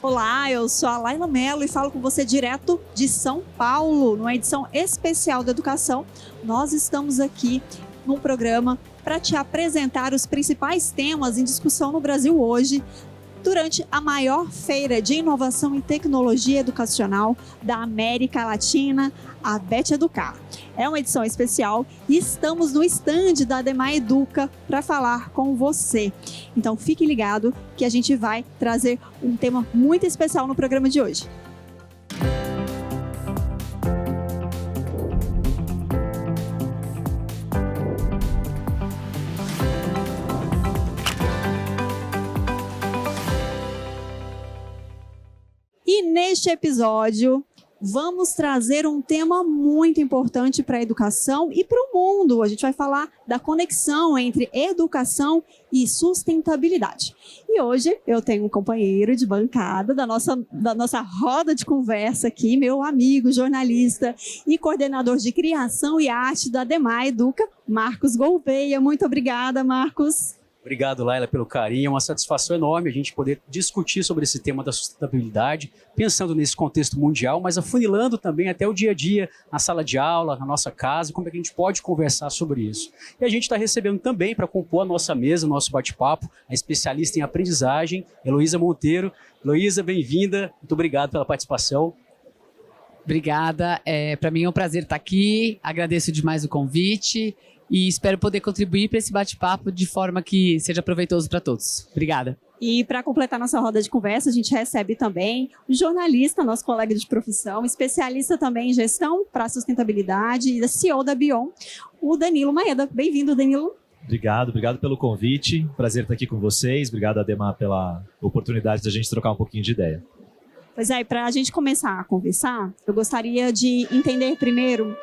Olá, eu sou a Laila Mello e falo com você direto de São Paulo, numa edição especial da Educação. Nós estamos aqui num programa para te apresentar os principais temas em discussão no Brasil hoje, durante a maior feira de inovação e tecnologia educacional da América Latina, a Bet Educar. É uma edição especial e estamos no stand da Ademar Educa para falar com você. Então fique ligado que a gente vai trazer um tema muito especial no programa de hoje. E neste episódio, vamos trazer um tema muito importante para a educação e para o mundo. A gente vai falar da conexão entre educação e sustentabilidade. E hoje eu tenho um companheiro de bancada da nossa roda de conversa aqui, meu amigo, jornalista e coordenador de criação e arte da Ademar Educa, Marcos Gouveia. Muito obrigada, Marcos. Obrigado, Laila, pelo carinho. É uma satisfação enorme a gente poder discutir sobre esse tema da sustentabilidade, pensando nesse contexto mundial, mas afunilando também até o dia a dia, na sala de aula, na nossa casa, como é que a gente pode conversar sobre isso. E a gente está recebendo também, para compor a nossa mesa, o nosso bate-papo, a especialista em aprendizagem, Heloísa Monteiro. Heloísa, bem-vinda. Muito obrigado pela participação. Obrigada. Para mim é um prazer estar aqui. Agradeço demais o convite. E espero poder contribuir para esse bate-papo de forma que seja proveitoso para todos. Obrigada. E para completar nossa roda de conversa, a gente recebe também um jornalista, nosso colega de profissão, especialista também em gestão para sustentabilidade e CEO da Bion, o Danilo Maeda. Bem-vindo, Danilo. Obrigado pelo convite. Prazer estar aqui com vocês. Obrigado, Ademar, pela oportunidade de a gente trocar um pouquinho de ideia. Pois é, para a gente começar a conversar, eu gostaria de entender primeiro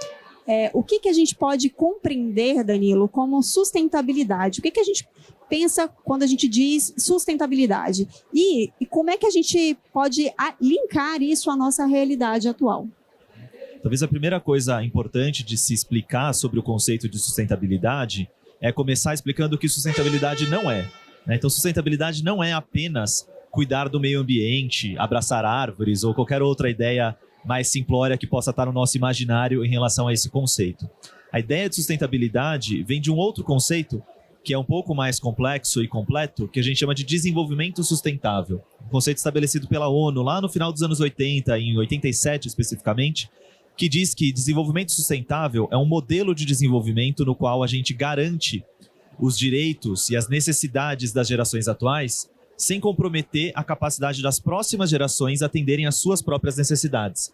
o que a gente pode compreender, Danilo, como sustentabilidade. O que a gente pensa quando a gente diz sustentabilidade? E como é que a gente pode linkar isso à nossa realidade atual? Talvez a primeira coisa importante de se explicar sobre o conceito de sustentabilidade é começar explicando o que sustentabilidade não é. Então, sustentabilidade não é apenas cuidar do meio ambiente, abraçar árvores ou qualquer outra ideia mais simplória que possa estar no nosso imaginário em relação a esse conceito. A ideia de sustentabilidade vem de um outro conceito que é um pouco mais complexo e completo, que a gente chama de desenvolvimento sustentável. Um conceito estabelecido pela ONU lá no final dos anos 80, em 87 especificamente, que diz que desenvolvimento sustentável é um modelo de desenvolvimento no qual a gente garante os direitos e as necessidades das gerações atuais sem comprometer a capacidade das próximas gerações atenderem às suas próprias necessidades.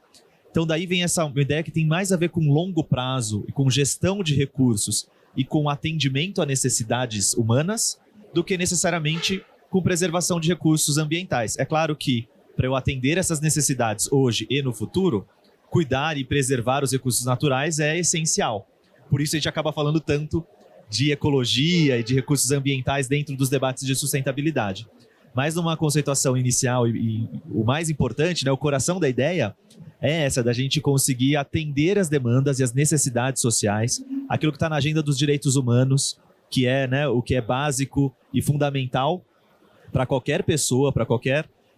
Então daí vem essa ideia que tem mais a ver com longo prazo e com gestão de recursos e com atendimento a necessidades humanas do que necessariamente com preservação de recursos ambientais. É claro que para eu atender essas necessidades hoje e no futuro, cuidar e preservar os recursos naturais é essencial. Por isso a gente acaba falando tanto de ecologia e de recursos ambientais dentro dos debates de sustentabilidade. Mas numa conceituação inicial e o mais importante, o coração da ideia é essa, da gente conseguir atender as demandas e as necessidades sociais, aquilo que está na agenda dos direitos humanos, que é o que é básico e fundamental para qualquer pessoa,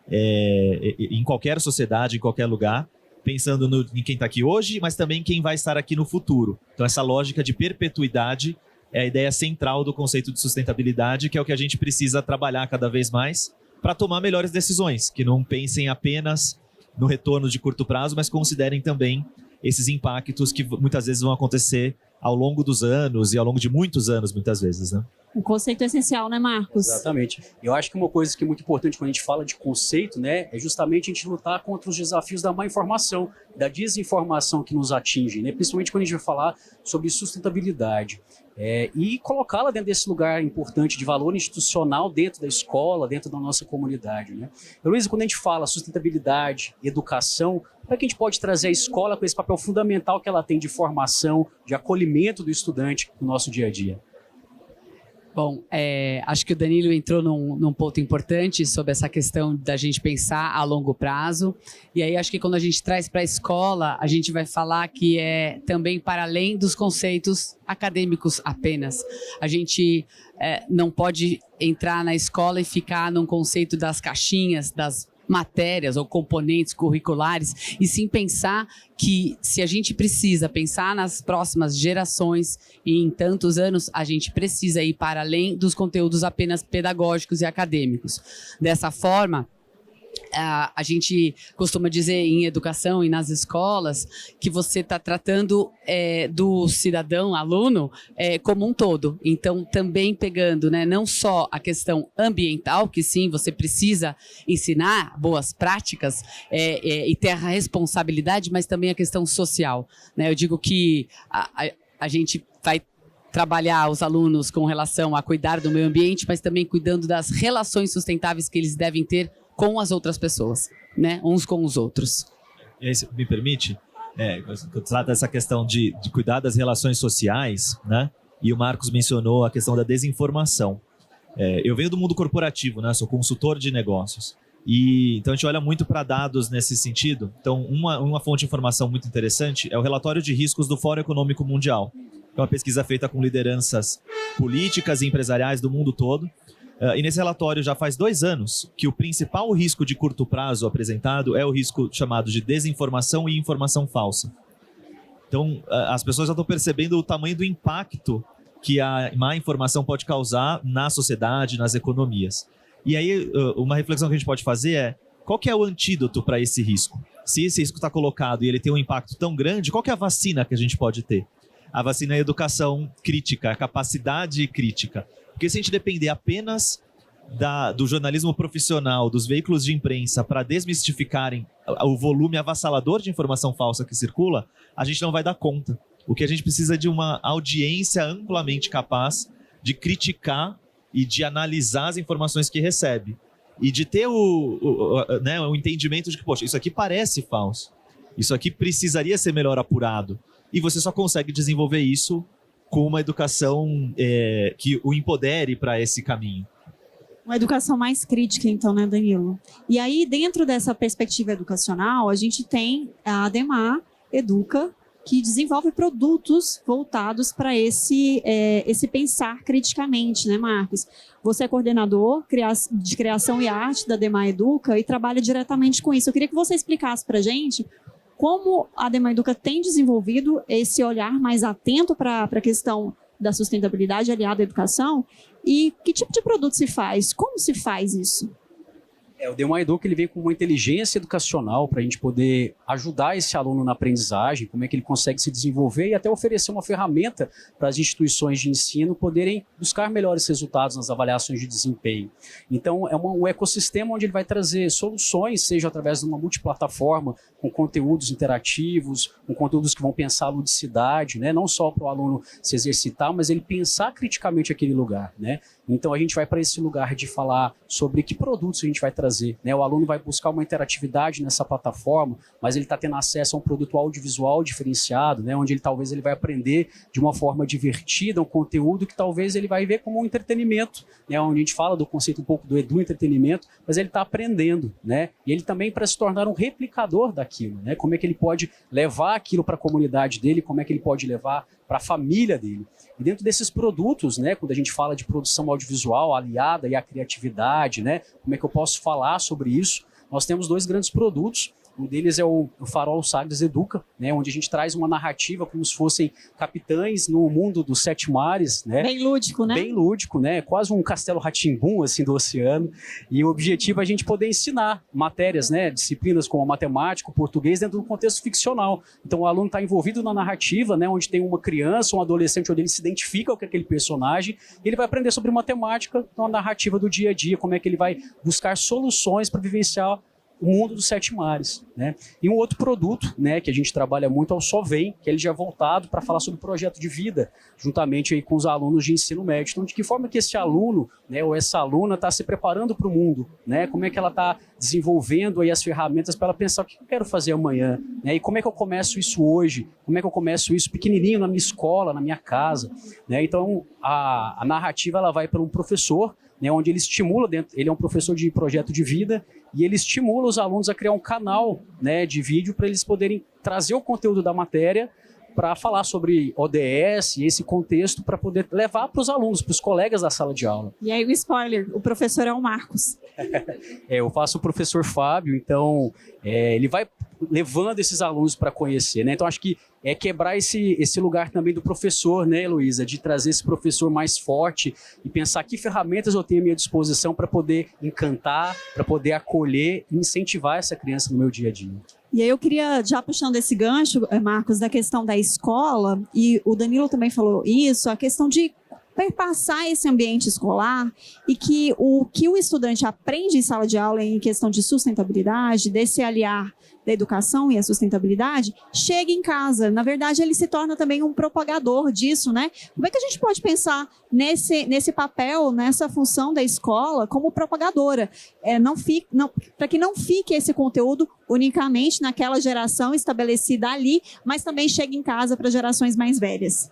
em qualquer sociedade, em qualquer lugar, pensando em quem está aqui hoje, mas também quem vai estar aqui no futuro. Então essa lógica de perpetuidade é a ideia central do conceito de sustentabilidade, que é o que a gente precisa trabalhar cada vez mais para tomar melhores decisões, que não pensem apenas no retorno de curto prazo, mas considerem também esses impactos que muitas vezes vão acontecer ao longo dos anos e ao longo de muitos anos, muitas vezes, né? Um conceito essencial, né, Marcos? Exatamente. Eu acho que uma coisa que é muito importante quando a gente fala de conceito, é justamente a gente lutar contra os desafios da má informação, da desinformação que nos atinge, principalmente quando a gente vai falar sobre sustentabilidade. E colocá-la dentro desse lugar importante de valor institucional dentro da escola, dentro da nossa comunidade. Luísa, quando a gente fala sustentabilidade, educação, como é que a gente pode trazer a escola com esse papel fundamental que ela tem de formação, de acolhimento do estudante no nosso dia a dia? Bom, acho que o Danilo entrou num ponto importante sobre essa questão da gente pensar a longo prazo. E aí acho que quando a gente traz para a escola, a gente vai falar que é também para além dos conceitos acadêmicos apenas. A gente não pode entrar na escola e ficar num conceito das caixinhas, das matérias ou componentes curriculares, e sim pensar que se a gente precisa pensar nas próximas gerações e em tantos anos, a gente precisa ir para além dos conteúdos apenas pedagógicos e acadêmicos. Dessa forma, a gente costuma dizer em educação e nas escolas que você está tratando do cidadão, aluno, como um todo. Então, também pegando, né, não só a questão ambiental, que sim, você precisa ensinar boas práticas e ter a responsabilidade, mas também a questão social, né? Eu digo que a gente vai trabalhar os alunos com relação a cuidar do meio ambiente, mas também cuidando das relações sustentáveis que eles devem ter com as outras pessoas, né? Uns com os outros. E aí, se me permite, trata essa questão de cuidar das relações sociais, né? E o Marcos mencionou a questão da desinformação. Eu venho do mundo corporativo, né? Sou consultor de negócios. E então a gente olha muito para dados nesse sentido. Então, uma fonte de informação muito interessante é o relatório de riscos do Fórum Econômico Mundial. É uma pesquisa feita com lideranças políticas e empresariais do mundo todo. E nesse relatório já faz 2 anos que o principal risco de curto prazo apresentado é o risco chamado de desinformação e informação falsa. Então, as pessoas já estão percebendo o tamanho do impacto que a má informação pode causar na sociedade, nas economias. E aí, uma reflexão que a gente pode fazer é: qual que é o antídoto para esse risco? Se esse risco está colocado e ele tem um impacto tão grande, qual que é a vacina que a gente pode ter? A vacina é a educação crítica, a capacidade crítica. Porque se a gente depender apenas do jornalismo profissional, dos veículos de imprensa, para desmistificarem o volume avassalador de informação falsa que circula, a gente não vai dar conta. O que a gente precisa é de uma audiência amplamente capaz de criticar e de analisar as informações que recebe. E de ter o entendimento de que, poxa, isso aqui parece falso. Isso aqui precisaria ser melhor apurado. E você só consegue desenvolver isso com uma educação que o empodere para esse caminho. Uma educação mais crítica, então, né, Danilo? E aí, dentro dessa perspectiva educacional, a gente tem a Ademar Educa, que desenvolve produtos voltados para esse pensar criticamente, né, Marcos? Você é coordenador de criação e arte da Ademar Educa e trabalha diretamente com isso. Eu queria que você explicasse para a gente como a Ademar Educa tem desenvolvido esse olhar mais atento para a questão da sustentabilidade aliada à educação e que tipo de produto se faz, como se faz isso? O Ademar Educa ele vem com uma inteligência educacional para a gente poder ajudar esse aluno na aprendizagem, como é que ele consegue se desenvolver e até oferecer uma ferramenta para as instituições de ensino poderem buscar melhores resultados nas avaliações de desempenho. Então, é um ecossistema onde ele vai trazer soluções, seja através de uma multiplataforma, com conteúdos interativos, com conteúdos que vão pensar a ludicidade, né? Não só para o aluno se exercitar, mas ele pensar criticamente aquele lugar, né? Então, a gente vai para esse lugar de falar sobre que produtos a gente vai trazer, né? O aluno vai buscar uma interatividade nessa plataforma, mas ele está tendo acesso a um produto audiovisual diferenciado, né? Onde talvez ele vai aprender de uma forma divertida, um conteúdo que talvez ele vai ver como um entretenimento, né? Onde a gente fala do conceito um pouco do edu-entretenimento, mas ele está aprendendo, né? E ele também para se tornar um replicador daquilo, né? Como é que ele pode levar aquilo para a comunidade dele, como é que ele pode levar para a família dele. E dentro desses produtos, né, quando a gente fala de produção audiovisual aliada e à criatividade, né, como é que eu posso falar sobre isso? Nós temos 2 grandes produtos. Um deles é o Farol Sagres Educa, né, onde a gente traz uma narrativa como se fossem capitães no mundo dos 7 mares. Né? Bem lúdico, né? Bem lúdico, né? Quase um castelo Rá-Tim-Bum assim, do oceano. E o objetivo é a gente poder ensinar matérias, né, disciplinas como a matemática, o português, dentro de um contexto ficcional. Então o aluno está envolvido na narrativa, né, onde tem uma criança, um adolescente, onde ele se identifica com aquele personagem, e ele vai aprender sobre matemática, uma narrativa do dia a dia, como é que ele vai buscar soluções para vivenciar o mundo dos 7 mares, né? E um outro produto, né, que a gente trabalha muito é o Só Vem, que ele já é voltado para falar sobre projeto de vida, juntamente aí com os alunos de ensino médio. Então, de que forma que esse aluno, né, ou essa aluna está se preparando para o mundo, né? Como é que ela está desenvolvendo aí as ferramentas para ela pensar o que eu quero fazer amanhã, né? E como é que eu começo isso hoje? Como é que eu começo isso pequenininho na minha escola, na minha casa, né? Então, a narrativa ela vai para um professor, né, onde ele estimula, ele é um professor de projeto de vida, e ele estimula os alunos a criar um canal, né, de vídeo para eles poderem trazer o conteúdo da matéria para falar sobre ODS e esse contexto para poder levar para os alunos, para os colegas da sala de aula. E aí o spoiler, o professor é o Marcos. Eu faço o professor Fábio, então ele vai levando esses alunos para conhecer, né? Então acho que é quebrar esse lugar também do professor, né, Heloísa, de trazer esse professor mais forte e pensar que ferramentas eu tenho à minha disposição para poder encantar, para poder acolher e incentivar essa criança no meu dia a dia. E aí eu queria, já puxando esse gancho, Marcos, da questão da escola, e o Danilo também falou isso, a questão de perpassar esse ambiente escolar e que o estudante aprende em sala de aula em questão de sustentabilidade, desse aliar da educação e a sustentabilidade, chega em casa. Na verdade, ele se torna também um propagador disso, né? Como é que a gente pode pensar nesse papel, nessa função da escola como propagadora? Para que não fique esse conteúdo unicamente naquela geração estabelecida ali, mas também chegue em casa para gerações mais velhas.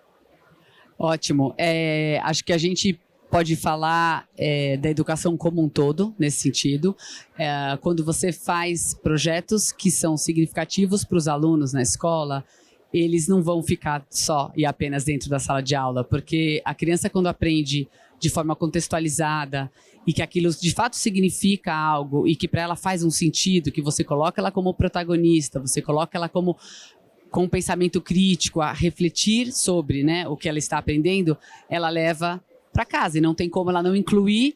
Ótimo. Acho que a gente pode falar da educação como um todo, nesse sentido. Quando você faz projetos que são significativos para os alunos na escola, eles não vão ficar só e apenas dentro da sala de aula, porque a criança, quando aprende de forma contextualizada e que aquilo de fato significa algo e que para ela faz um sentido, que você coloca ela como protagonista, você coloca ela com um pensamento crítico, a refletir sobre, né, o que ela está aprendendo, ela leva para casa. E não tem como ela não incluir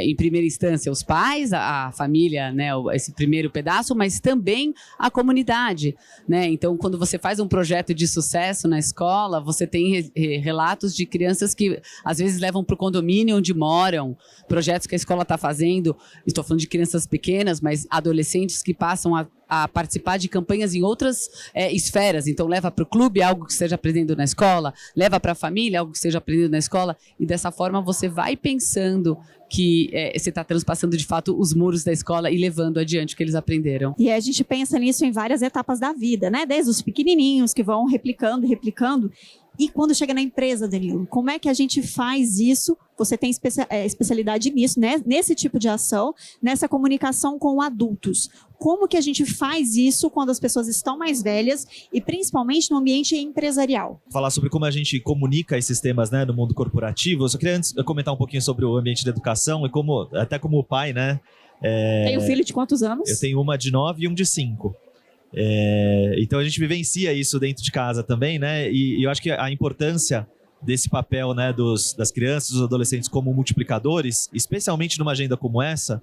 em primeira instância, os pais, a família, né, esse primeiro pedaço, mas também a comunidade, né? Então, quando você faz um projeto de sucesso na escola, você tem relatos de crianças que às vezes levam para o condomínio onde moram, projetos que a escola está fazendo. Estou falando de crianças pequenas, mas adolescentes que passam a participar de campanhas em outras esferas. Então, leva para o clube algo que esteja aprendendo na escola, leva para a família algo que esteja aprendendo na escola, e dessa forma você vai pensando que você está transpassando de fato os muros da escola e levando adiante o que eles aprenderam. E a gente pensa nisso em várias etapas da vida, né? Desde os pequenininhos que vão replicando. E quando chega na empresa, Danilo, como é que a gente faz isso? Você tem especialidade nisso, né? Nesse tipo de ação, nessa comunicação com adultos. Como que a gente faz isso quando as pessoas estão mais velhas e principalmente no ambiente empresarial? Falar sobre como a gente comunica esses temas, né, no mundo corporativo. Eu só queria antes comentar um pouquinho sobre o ambiente da educação e até como pai, né? Tem um filho de quantos anos? Eu tenho uma de 9 e um de 5. Então a gente vivencia isso dentro de casa também, né? E eu acho que a importância desse papel, né, das crianças, dos adolescentes como multiplicadores, especialmente numa agenda como essa,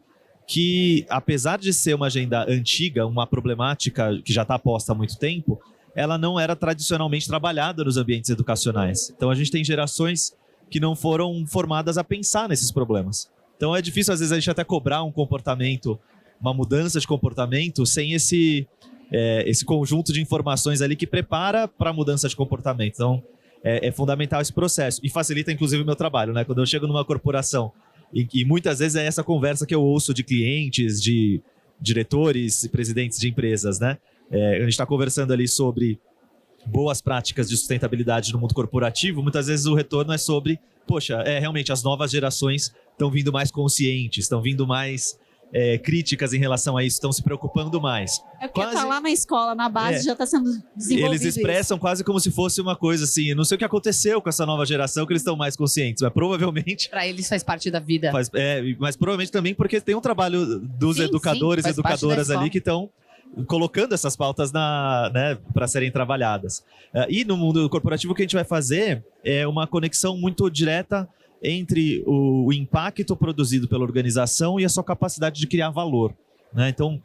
que apesar de ser uma agenda antiga, uma problemática que já está posta há muito tempo, ela não era tradicionalmente trabalhada nos ambientes educacionais. Então a gente tem gerações que não foram formadas a pensar nesses problemas. Então é difícil às vezes a gente até cobrar um comportamento, uma mudança de comportamento sem esse conjunto de informações ali que prepara para a mudança de comportamento. Então, é fundamental esse processo e facilita, inclusive, o meu trabalho, né? Quando eu chego numa corporação e muitas vezes é essa conversa que eu ouço de clientes, de diretores e presidentes de empresas, né? A gente está conversando ali sobre boas práticas de sustentabilidade no mundo corporativo, muitas vezes o retorno é sobre, poxa, realmente as novas gerações estão vindo mais conscientes, estão vindo mais críticas em relação a isso, estão se preocupando mais. Porque está lá na escola, na base, já está sendo desenvolvido. Eles expressam isso quase como se fosse uma coisa assim, não sei o que aconteceu com essa nova geração, que eles estão mais conscientes, mas provavelmente... Para eles faz parte da vida. Mas provavelmente também porque tem um trabalho dos educadores e educadoras ali que estão colocando essas pautas para serem trabalhadas. E no mundo corporativo o que a gente vai fazer é uma conexão muito direta entre o impacto produzido pela organização e a sua capacidade de criar valor, né? Então,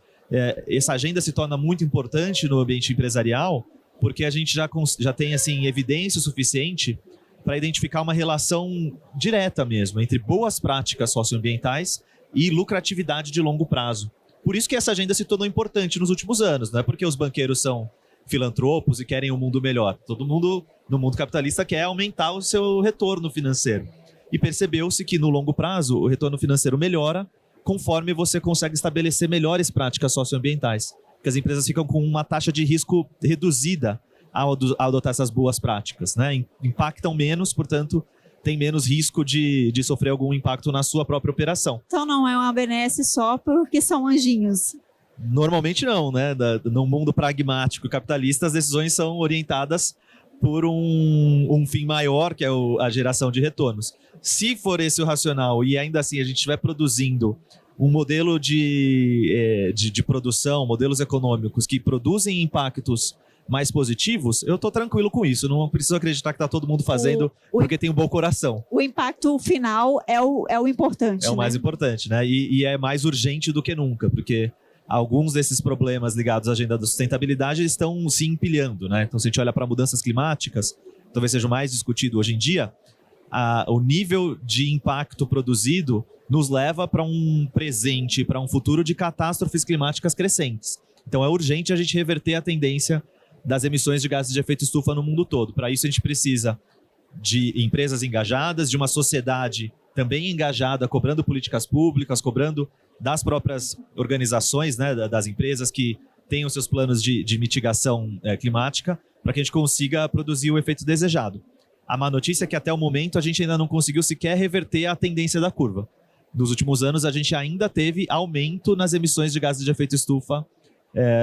essa agenda se torna muito importante no ambiente empresarial porque a gente já tem assim, evidência suficiente para identificar uma relação direta mesmo entre boas práticas socioambientais e lucratividade de longo prazo. Por isso que essa agenda se tornou importante nos últimos anos, não é porque os banqueiros são filantropos e querem um mundo melhor. Todo mundo no mundo capitalista quer aumentar o seu retorno financeiro. E percebeu-se que no longo prazo o retorno financeiro melhora conforme você consegue estabelecer melhores práticas socioambientais. Porque as empresas ficam com uma taxa de risco reduzida ao adotar essas boas práticas, né? Impactam menos, portanto, tem menos risco de sofrer algum impacto na sua própria operação. Então não é uma benesse só porque são anjinhos. Normalmente não, né? No mundo pragmático e capitalista, as decisões são orientadas por um fim maior, que é a geração de retornos. Se for esse o racional e ainda assim a gente estiver produzindo um modelo de produção, modelos econômicos que produzem impactos mais positivos, eu estou tranquilo com isso. Não preciso acreditar que está todo mundo fazendo porque tem um bom coração. O impacto final é o importante. É o mais importante, né? E é mais urgente do que nunca, porque alguns desses problemas ligados à agenda da sustentabilidade estão se empilhando, né? Então, se a gente olha para mudanças climáticas, talvez seja o mais discutido hoje em dia, o nível de impacto produzido nos leva para um presente, para um futuro de catástrofes climáticas crescentes. Então, é urgente a gente reverter a tendência das emissões de gases de efeito estufa no mundo todo. Para isso, a gente precisa de empresas engajadas, de uma sociedade também engajada, cobrando políticas públicas, cobrando das próprias organizações, né, das empresas que têm os seus planos de mitigação climática, para que a gente consiga produzir o efeito desejado. A má notícia é que até o momento a gente ainda não conseguiu sequer reverter a tendência da curva. Nos últimos anos, a gente ainda teve aumento nas emissões de gases de efeito estufa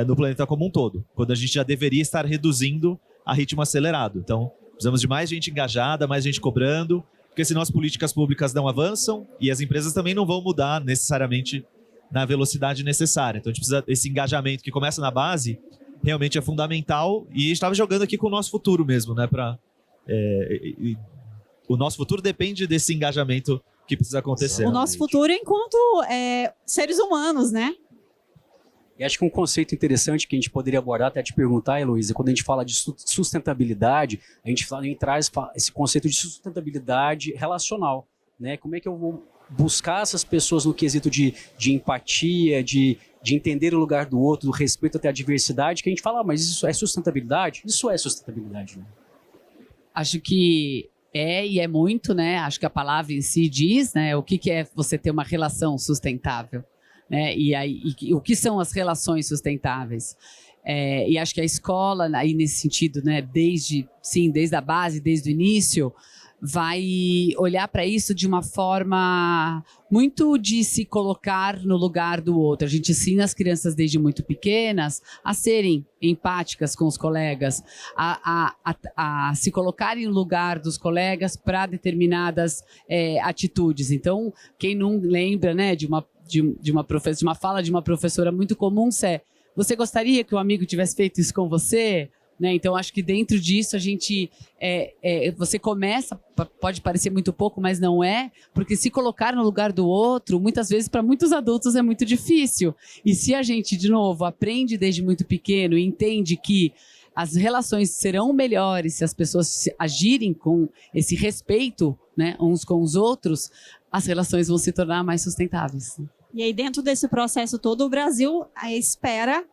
no planeta como um todo, quando a gente já deveria estar reduzindo a ritmo acelerado. Então, precisamos de mais gente engajada, mais gente cobrando, porque senão as políticas públicas não avançam e as empresas também não vão mudar necessariamente na velocidade necessária. Então, a gente precisa desse engajamento que começa na base, realmente é fundamental, e a gente estava jogando aqui com o nosso futuro mesmo, né? O nosso futuro depende desse engajamento que precisa acontecer. O nosso futuro enquanto seres humanos, né? E acho que um conceito interessante que a gente poderia abordar, até te perguntar, Heloísa, quando a gente fala de sustentabilidade, a gente traz esse conceito de sustentabilidade relacional, né? Como é que eu vou buscar essas pessoas no quesito de empatia, de entender o lugar do outro, do respeito até a diversidade, que a gente fala, mas isso é sustentabilidade? Isso é sustentabilidade, né? Acho que e é muito, né? Acho que a palavra em si diz, né? O que é você ter uma relação sustentável, né? E o que são as relações sustentáveis? E acho que a escola, aí nesse sentido, né? Desde a base, desde o início, vai olhar para isso de uma forma muito de se colocar no lugar do outro. A gente ensina as crianças desde muito pequenas a serem empáticas com os colegas, a se colocarem no lugar dos colegas para determinadas atitudes. Então, quem não lembra, né, de uma fala de uma professora muito comum, você gostaria que o amigo tivesse feito isso com você? Né? Então, acho que dentro disso a gente, você começa, pode parecer muito pouco, mas não é, porque se colocar no lugar do outro, muitas vezes para muitos adultos é muito difícil. E se a gente, de novo, aprende desde muito pequeno e entende que as relações serão melhores se as pessoas agirem com esse respeito, né, uns com os outros, as relações vão se tornar mais sustentáveis. E aí, dentro desse processo todo, o Brasil espera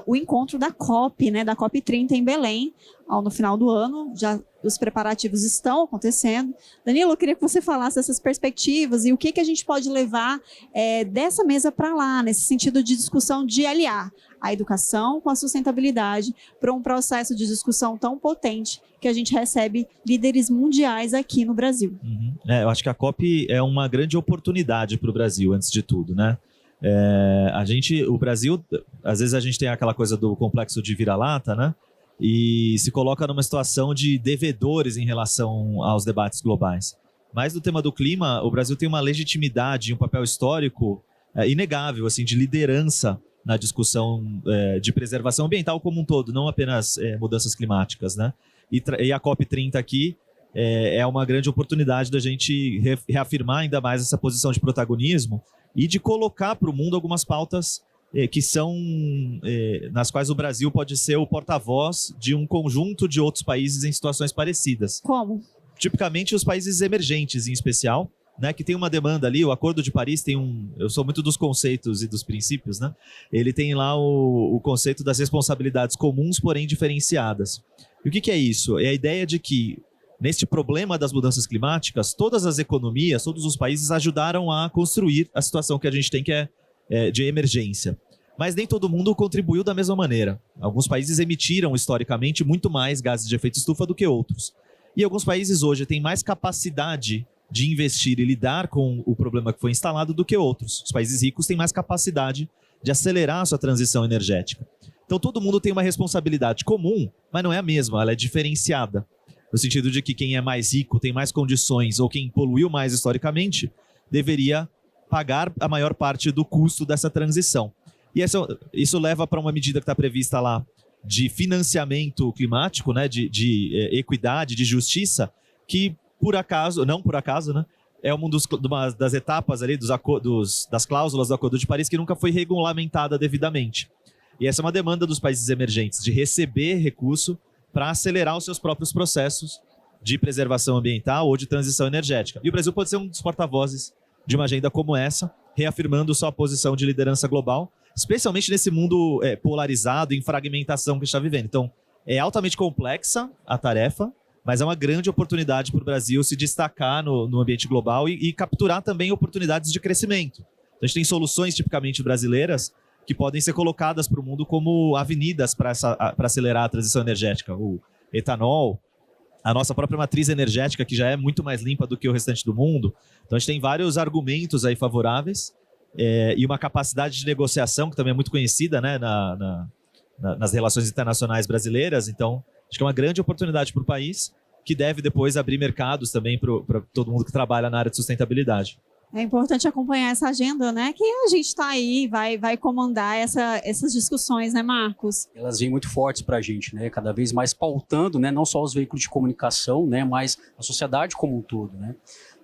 o encontro da COP, né, da COP30 em Belém, no final do ano. Já os preparativos estão acontecendo. Danilo, eu queria que você falasse dessas perspectivas e o que a gente pode levar dessa mesa para lá, nesse sentido de discussão de aliar a educação com a sustentabilidade para um processo de discussão tão potente que a gente recebe líderes mundiais aqui no Brasil. Uhum. Eu acho que a COP é uma grande oportunidade para o Brasil, antes de tudo, né? O Brasil, às vezes a gente tem aquela coisa do complexo de vira-lata, né? E se coloca numa situação de devedores em relação aos debates globais. Mas no tema do clima, o Brasil tem uma legitimidade, um papel histórico inegável, assim, de liderança na discussão de preservação ambiental como um todo, não apenas mudanças climáticas, né? E a COP30 aqui é uma grande oportunidade da gente reafirmar ainda mais essa posição de protagonismo e de colocar para o mundo algumas pautas que são nas quais o Brasil pode ser o porta-voz de um conjunto de outros países em situações parecidas. Como? Tipicamente os países emergentes, em especial, né, que tem uma demanda ali. O Acordo de Paris tem eu sou muito dos conceitos e dos princípios, né? Ele tem lá o conceito das responsabilidades comuns, porém diferenciadas. E o que é isso? É a ideia de que neste problema das mudanças climáticas, todas as economias, todos os países ajudaram a construir a situação que a gente tem, que é de emergência. Mas nem todo mundo contribuiu da mesma maneira. Alguns países emitiram, historicamente, muito mais gases de efeito estufa do que outros. E alguns países hoje têm mais capacidade de investir e lidar com o problema que foi instalado do que outros. Os países ricos têm mais capacidade de acelerar a sua transição energética. Então todo mundo tem uma responsabilidade comum, mas não é a mesma, ela é diferenciada. No sentido de que quem é mais rico, tem mais condições, ou quem poluiu mais historicamente, deveria pagar a maior parte do custo dessa transição. E isso leva para uma medida que está prevista lá de financiamento climático, né, de equidade, de justiça, que por acaso, não por acaso, né, é uma das etapas ali das cláusulas do Acordo de Paris que nunca foi regulamentada devidamente. E essa é uma demanda dos países emergentes, de receber recurso para acelerar os seus próprios processos de preservação ambiental ou de transição energética. E o Brasil pode ser um dos porta-vozes de uma agenda como essa, reafirmando sua posição de liderança global, especialmente nesse mundo polarizado, em fragmentação que a gente está vivendo. Então, é altamente complexa a tarefa, mas é uma grande oportunidade para o Brasil se destacar no ambiente global e capturar também oportunidades de crescimento. Então, a gente tem soluções tipicamente brasileiras que podem ser colocadas para o mundo como avenidas para acelerar a transição energética. O etanol, a nossa própria matriz energética, que já é muito mais limpa do que o restante do mundo. Então, a gente tem vários argumentos aí favoráveis e uma capacidade de negociação que também é muito conhecida, né, nas relações internacionais brasileiras. Então, acho que é uma grande oportunidade para o país, que deve depois abrir mercados também para todo mundo que trabalha na área de sustentabilidade. É importante acompanhar essa agenda, né? Que a gente está aí, vai comandar essas discussões, né, Marcos? Elas vêm muito fortes para a gente, né? Cada vez mais pautando, né? Não só os veículos de comunicação, né? Mas a sociedade como um todo, né?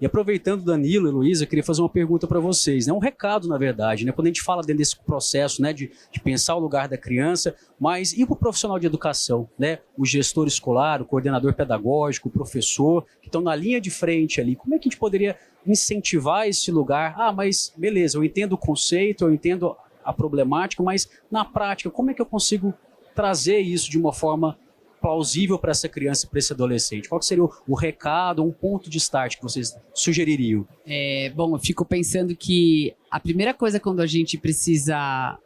E aproveitando, Danilo e Heloísa, eu queria fazer uma pergunta para vocês, né? Um recado, na verdade, né? Quando a gente fala dentro desse processo, né? De pensar o lugar da criança, mas e para o profissional de educação, né? O gestor escolar, o coordenador pedagógico, o professor, que estão na linha de frente ali. Como é que a gente poderia incentivar esse lugar? Ah, mas beleza, eu entendo o conceito, eu entendo a problemática, mas na prática, como é que eu consigo trazer isso de uma forma plausível para essa criança e para esse adolescente? Qual que seria o recado, um ponto de start que vocês sugeririam? Bom, eu fico pensando que a primeira coisa quando a gente precisa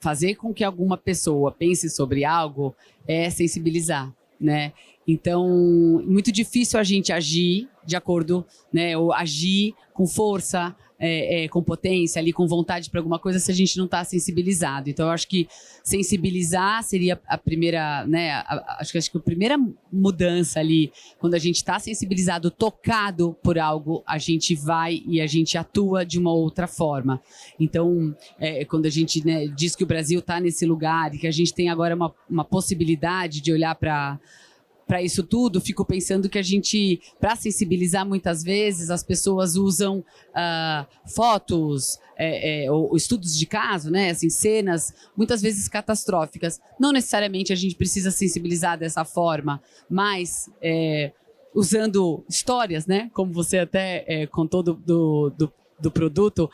fazer com que alguma pessoa pense sobre algo é sensibilizar, né? Então, muito difícil a gente agir de acordo, né, ou agir com força, com potência, ali, com vontade para alguma coisa, se a gente não está sensibilizado. Então, eu acho que sensibilizar seria a primeira, né, acho que a primeira mudança ali, quando a gente está sensibilizado, tocado por algo, a gente vai e a gente atua de uma outra forma. Então, quando a gente, né, diz que o Brasil está nesse lugar e que a gente tem agora uma possibilidade de olhar para isso tudo, fico pensando que a gente, para sensibilizar muitas vezes, as pessoas usam fotos ou estudos de caso, né? Assim, cenas muitas vezes catastróficas. Não necessariamente a gente precisa sensibilizar dessa forma, mas usando histórias, né? Como você até contou do produto,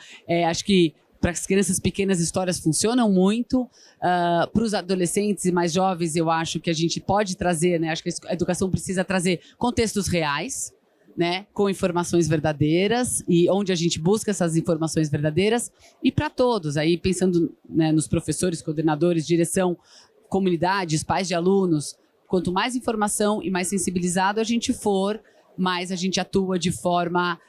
acho que para as crianças pequenas, histórias funcionam muito. Para os adolescentes e mais jovens, eu acho que a gente pode trazer, né? Acho que a educação precisa trazer contextos reais, né? Com informações verdadeiras e onde a gente busca essas informações verdadeiras. E para todos, aí pensando, né, nos professores, coordenadores, direção, comunidades, pais de alunos, quanto mais informação e mais sensibilizado a gente for, mais a gente atua de forma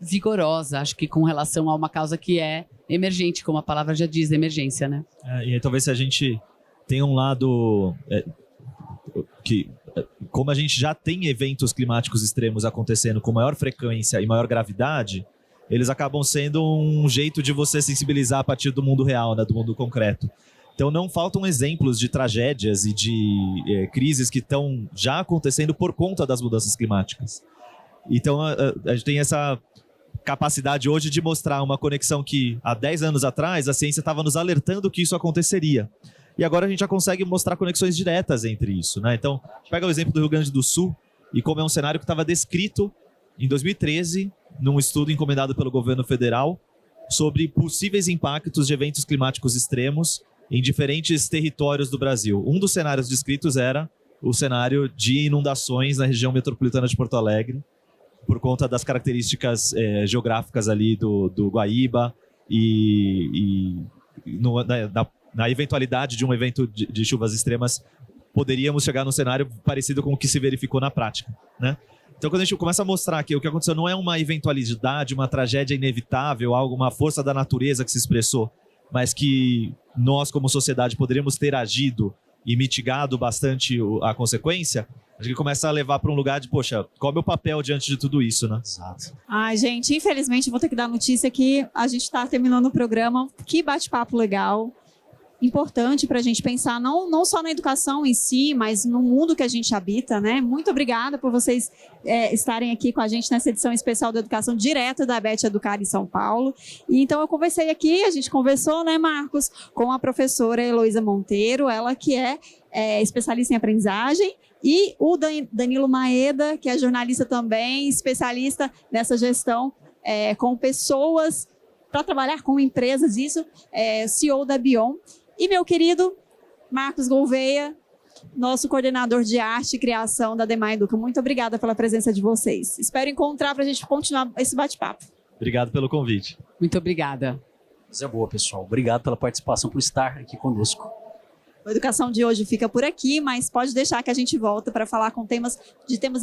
vigorosa, acho que com relação a uma causa que é emergente, como a palavra já diz, emergência, né? E aí, talvez se a gente tem um lado que, como a gente já tem eventos climáticos extremos acontecendo com maior frequência e maior gravidade, eles acabam sendo um jeito de você sensibilizar a partir do mundo real, né, do mundo concreto. Então não faltam exemplos de tragédias e de crises que estão já acontecendo por conta das mudanças climáticas. Então a gente tem essa capacidade hoje de mostrar uma conexão que há 10 anos atrás a ciência estava nos alertando que isso aconteceria. E agora a gente já consegue mostrar conexões diretas entre isso, né? Então, pega o exemplo do Rio Grande do Sul e como é um cenário que estava descrito em 2013 num estudo encomendado pelo governo federal sobre possíveis impactos de eventos climáticos extremos em diferentes territórios do Brasil. Um dos cenários descritos era o cenário de inundações na região metropolitana de Porto Alegre, por conta das características geográficas ali do Guaíba na eventualidade de um evento de chuvas extremas, poderíamos chegar num cenário parecido com o que se verificou na prática, né? Então, quando a gente começa a mostrar que o que aconteceu não é uma eventualidade, uma tragédia inevitável, uma força da natureza que se expressou, mas que nós, como sociedade, poderíamos ter agido e mitigado bastante a consequência, acho que começa a levar para um lugar de, poxa, qual é o meu papel diante de tudo isso, né? Exato. Ai, gente, infelizmente vou ter que dar notícia que a gente está terminando o programa. Que bate-papo legal. Importante para a gente pensar não só na educação em si, mas no mundo que a gente habita, né? Muito obrigada por vocês estarem aqui com a gente nessa edição especial da educação direto da Abete Educar em São Paulo. E então eu conversei aqui, a gente conversou, né, Marcos, com a professora Heloísa Monteiro, ela que é especialista em aprendizagem, e o Danilo Maeda, que é jornalista também, especialista nessa gestão com pessoas, para trabalhar com empresas, isso, CEO da Bion. E meu querido Marcos Gouveia, nosso coordenador de arte e criação da Demar Educa. Muito obrigada pela presença de vocês. Espero encontrar para a gente continuar esse bate-papo. Obrigado pelo convite. Muito obrigada. Mas é boa, pessoal. Obrigado pela participação, por estar aqui conosco. A educação de hoje fica por aqui, mas pode deixar que a gente volta para falar com temas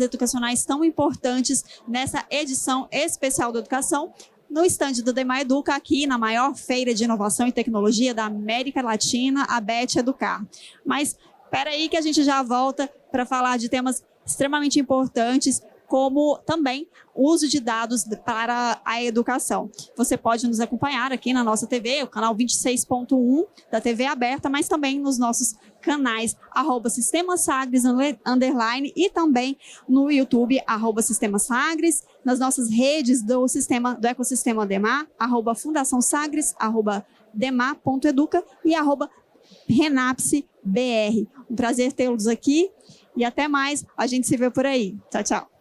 educacionais tão importantes nessa edição especial da educação, no estande do Demar Educa, aqui na maior feira de inovação e tecnologia da América Latina, a Abete Educar. Mas espera aí que a gente já volta para falar de temas extremamente importantes, como também o uso de dados para a educação. Você pode nos acompanhar aqui na nossa TV, o canal 26.1 da TV aberta, mas também nos nossos canais @SistemaSagres _ e também no YouTube @SistemaSagres, nas nossas redes do ecossistema Demar, @Fundação Sagres, @Demar.educa e @RenapseBR. Um prazer tê-los aqui e até mais. A gente se vê por aí. Tchau, tchau.